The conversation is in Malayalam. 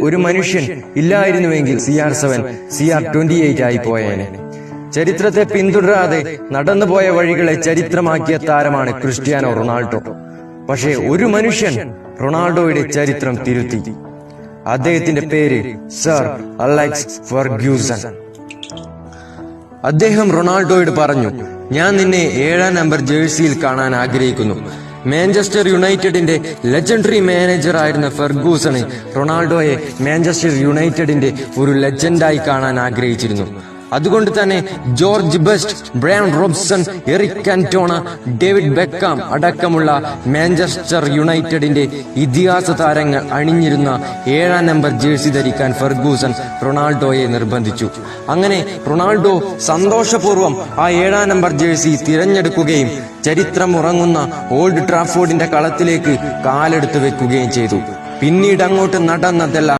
ഒരു മനുഷ്യൻ ഇല്ലായിരുന്നുവെങ്കിൽ CR7 CR28 ആയി പോയേനെ. ചരിത്രത്തെ പിന്തുടരാതെ നടന്നുപോയ വഴികളെ ചരിത്രമാക്കിയ താരമാണ് ക്രിസ്ത്യാനോ റൊണാൾഡോ. പക്ഷേ ഒരു മനുഷ്യൻ റൊണാൾഡോയുടെ ചരിത്രം തിരുത്തി. അദ്ദേഹത്തിന്റെ പേര് സർ അലക്സ് ഫെർഗ്യൂസൺ. അദ്ദേഹം റൊണാൾഡോയോട് പറഞ്ഞു, ഞാൻ നിന്നെ 7-ാം നമ്പർ ജേഴ്സിയിൽ കാണാൻ ആഗ്രഹിക്കുന്നു. മാഞ്ചസ്റ്റർ യുണൈറ്റഡിന്റെ ലെജൻഡറി മാനേജർ ആയിരുന്ന ഫെർഗൂസണ് റൊണാൾഡോയെ മാഞ്ചസ്റ്റർ യുണൈറ്റഡിന്റെ ഒരു ലെജൻഡായി കാണാൻ ആഗ്രഹിച്ചിരുന്നു. അതുകൊണ്ട് തന്നെ George Best, Bryan Robson, Eric Cantona, David Beckham അടക്കമുള്ള മാഞ്ചസ്റ്റർ യുണൈറ്റഡിന്റെ ഇതിഹാസ താരങ്ങൾ അണിഞ്ഞിരുന്ന 7-ാം നമ്പർ ജേഴ്സി ധരിക്കാൻ ഫെർഗൂസൺ റൊണാൾഡോയെ നിർബന്ധിച്ചു. അങ്ങനെ റൊണാൾഡോ സന്തോഷപൂർവ്വം ആ 7-ാം നമ്പർ ജേഴ്സി തിരഞ്ഞെടുക്കുകയും ചരിത്രം ഉറങ്ങുന്ന ഓൾഡ് ട്രാഫോർഡിന്റെ കളത്തിലേക്ക് കാലെടുത്ത് വെക്കുകയും ചെയ്തു. പിന്നീട് അങ്ങോട്ട് നടന്നതെല്ലാം